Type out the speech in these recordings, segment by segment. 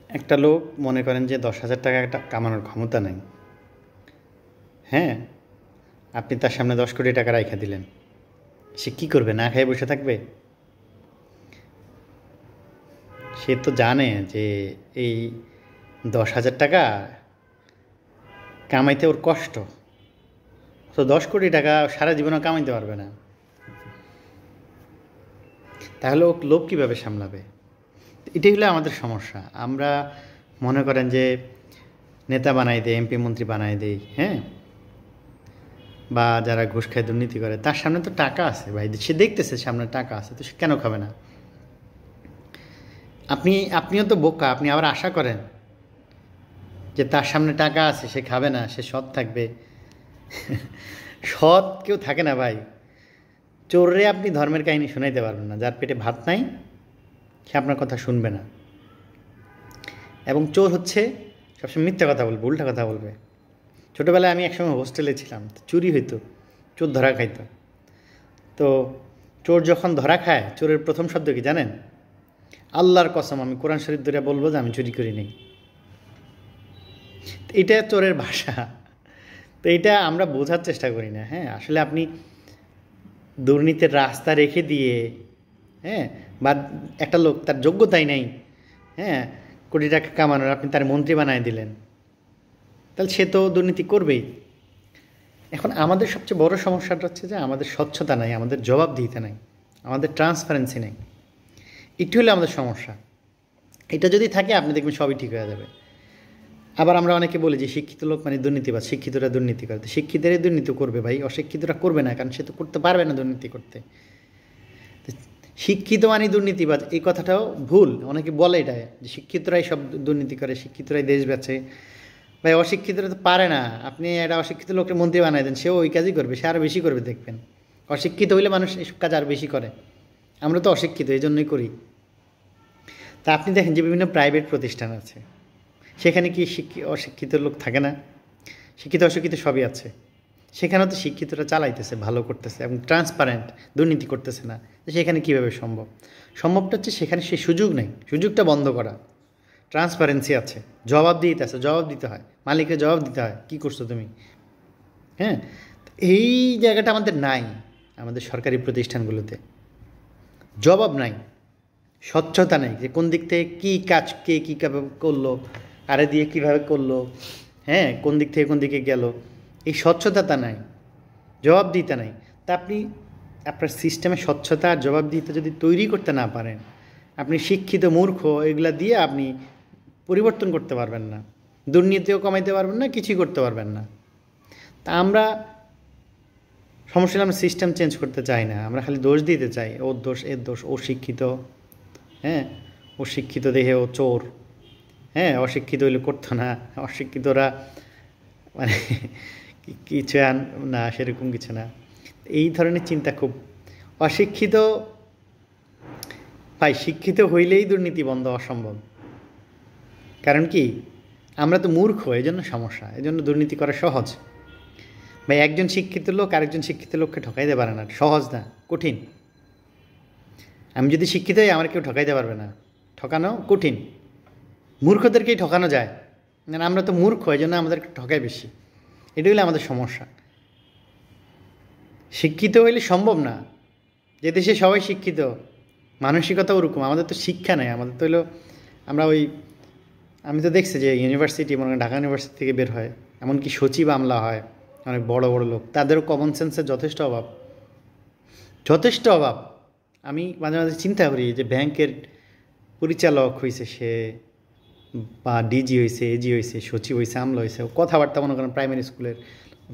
একটা লোক মনে করেন যে 10,000 টাকা একটা কামানোর ক্ষমতা নাই। হ্যাঁ, আপনি তার সামনে 10 কোটি টাকা রাইখা দিলেন, সে কি করবে? না খেয়ে বসে থাকবে? সে তো জানে যে এই 10,000 টাকা কামাইতে ওর কষ্ট, তো 10 কোটি টাকা সারা জীবনও কামাইতে পারবে না। তাহলে ও লোভ কীভাবে সামলাবে? এটাই হলো আমাদের সমস্যা। আমরা মনে করেন যে নেতা বানাই দেয়, এমপি মন্ত্রী বানাই দেই, হ্যাঁ, বা যারা ঘুষ খায় দুর্নীতি করে, তার সামনে তো টাকা আছে ভাই, সে দেখতেছে সামনে টাকা আছে, তো সে কেন খাবে না? আপনিও তো বোকা, আপনি আবার আশা করেন যে তার সামনে টাকা আছে, সে খাবে না, সে সৎ থাকবে। সৎ কেউ থাকে না ভাই। চোররে আপনি ধর্মের কাহিনী শোনাইতে পারবেন না, যার পেটে ভাত নাই সে আপনার কথা শুনবে না। এবং চোর হচ্ছে সবসময় মিথ্যা কথা বলবে, উল্টা কথা বলবে। ছোটোবেলায় আমি একসময় হোস্টেলে ছিলাম, চুরি হইতো, চোর ধরা খাইতো। তো চোর যখন ধরা খায়, চোরের প্রথম শব্দ কি জানেন? আল্লাহর কসম, আমি কোরআন শরীফ ধরে বলবো যে আমি চুরি করিনি। এটা চোরের ভাষা। তো এটা আমরা বোঝার চেষ্টা করি না। হ্যাঁ, আসলে আপনি দুর্নীতির রাস্তা রেখে দিয়ে, হ্যাঁ, বা একটা লোক তার যোগ্যতাই নাই, হ্যাঁ, কোটি টাকা কামানোর, আপনি তার মন্ত্রী বানায় দিলেন, তাহলে সে তো দুর্নীতি করবেই। এখন আমাদের সবচেয়ে বড় সমস্যাটা হচ্ছে যে আমাদের স্বচ্ছতা নাই, আমাদের জবাবদিহিতা নাই, আমাদের ট্রান্সপারেন্সি নেই। একটু হলে আমাদের সমস্যা। এটা যদি থাকে আপনি দেখবেন সবই ঠিক হয়ে যাবে। আবার আমরা অনেকে বলি যে শিক্ষিত লোক মানে দুর্নীতিবাজ, শিক্ষিতরা দুর্নীতি করে। তো শিক্ষিতরাই দুর্নীতি করবে ভাই, অশিক্ষিতরা করবে না, কারণ সে তো করতে পারবে না দুর্নীতি করতে। শিক্ষিত মানে দুর্নীতিবাজ, এই কথাটাও ভুল। অনেকে বলে এটা যে শিক্ষিতরাই সব দুর্নীতি করে, শিক্ষিতরাই দেশ বেচে। ভাই, অশিক্ষিতরা তো পারে না। আপনি একটা অশিক্ষিত লোককে মন্ত্রী বানাই দেন, সেও ওই কাজই করবে, সে আরও বেশি করবে দেখবেন। অশিক্ষিত হইলে মানুষ এইসব কাজ আরও বেশি করে। আমরা তো অশিক্ষিত, এই জন্যই করি। তা আপনি দেখেন যে বিভিন্ন প্রাইভেট প্রতিষ্ঠান আছে, সেখানে কি অশিক্ষিত লোক থাকে না? শিক্ষিত অশিক্ষিত সবই আছে। সেখানেও তো শিক্ষিতরা চালাইতেছে, ভালো করতেছে এবং ট্রান্সপারেন্ট, দুর্নীতি করতেছে না। সেখানে কীভাবে সম্ভব? সম্ভবটা হচ্ছে সেখানে সেই সুযোগ নেই, সুযোগটা বন্ধ করা। ট্রান্সপারেন্সি আছে, জবাবদিহিতা আছে, জবাব দিতে হয়, মালিককে জবাব দিতে হয়, কী করছো তুমি। হ্যাঁ, এই জায়গাটা আমাদের নাই। আমাদের সরকারি প্রতিষ্ঠানগুলোতে জবাব নাই, স্বচ্ছতা নেই, যে কোন দিক থেকে কী কাজ কে কী করলো, কারে দিয়ে কীভাবে করলো, হ্যাঁ, কোন দিক থেকে কোন দিকে গেল, এই স্বচ্ছতা নাই, জবাবদিহিতা নাই। তা আপনি আপনার সিস্টেমে স্বচ্ছতা আর জবাবদিহিতা যদি তৈরি করতে না পারেন, আপনি শিক্ষিত মূর্খ এগুলা দিয়ে আপনি পরিবর্তন করতে পারবেন না, দুর্নীতিও কমাইতে পারবেন না, কিছুই করতে পারবেন না। তা আমরা সমস্যা, আমরা সিস্টেম চেঞ্জ করতে চাই না, আমরা খালি দোষ দিতে চাই, ওর দোষ, এর দোষ, ও শিক্ষিত, হ্যাঁ, ও শিক্ষিত দেহে ও চোর, হ্যাঁ, অশিক্ষিত হইলে করতো না, অশিক্ষিতরা মানে কিছু না, সেরকম কিছু না। এই ধরনের চিন্তা খুব অশিক্ষিত। ভাই, শিক্ষিত হইলেই দুর্নীতি বন্ধ অসম্ভব। কারণ কি, আমরা তো মূর্খ, এই জন্য সমস্যা, এই জন্য দুর্নীতি করা সহজ। ভাই, একজন শিক্ষিত লোক আরেকজন শিক্ষিত লোককে ঠকাইতে পারে না, সহজ না, কঠিন। আমি যদি শিক্ষিত হই, আমার কেউ ঠকাইতে পারবে না, ঠকানো কঠিন। মূর্খদেরকেই ঠকানো যায়, মানে আমরা তো মূর্খ, এই জন্য আমাদেরকে ঠকায় বেশি। এটা হইলে আমাদের সমস্যা। শিক্ষিত হইলে সম্ভব না যে দেশে সবাই শিক্ষিত, মানসিকতা ওরকম। আমাদের তো শিক্ষা নেই, আমাদের তো হলো আমরা ওই, আমি তো দেখছি যে ইউনিভার্সিটি, মনে করেন ঢাকা ইউনিভার্সিটি থেকে বের হয়, এমনকি সচিব আমলা হয়, অনেক বড় বড় লোক, তাদেরও কমন সেন্সের যথেষ্ট অভাব, যথেষ্ট অভাব। আমি মাঝে মাঝে চিন্তা করি যে ব্যাংকের পরিচালক হয়েছে সে, বা ডিজি হয়েছে, এজি হয়েছে, সচিব হয়েছে, আমলা হয়েছে, কথাবার্তা মনে করেন প্রাইমারি স্কুলের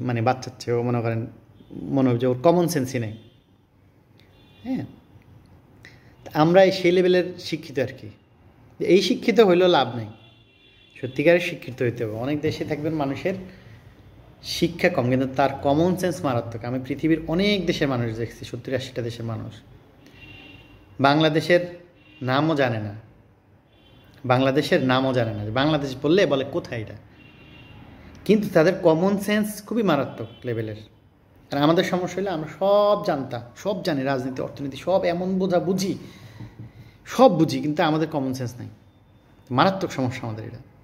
মানে বাচ্চার চেয়েও মনে করেন, মনে হয় যে ওর কমন সেন্সই নেই। হ্যাঁ, আমরা সেই লেভেলের শিক্ষিত আর কি। এই শিক্ষিত হইলেও লাভ নেই, সত্যিকারের শিক্ষিত হইতে হবে। অনেক দেশে থাকবেন মানুষের শিক্ষা কম, কিন্তু তার কমন সেন্স মারাত্মক। আমি পৃথিবীর অনেক দেশের মানুষ দেখছি, 70-80টা দেশের মানুষ বাংলাদেশের নামও জানে না, বাংলাদেশের নামও জানে না, বাংলাদেশ বললে বলে কোথায় এটা, কিন্তু তাদের কমন সেন্স খুবই মারাত্মক লেভেলের। আর আমাদের সমস্যা হলে আমরা সব জানতাম, সব জানি, রাজনীতি, অর্থনীতি, সব এমন বুঝি, সব বুঝি, কিন্তু আমাদের কমন সেন্স নাই। মারাত্মক সমস্যা আমাদের এটা।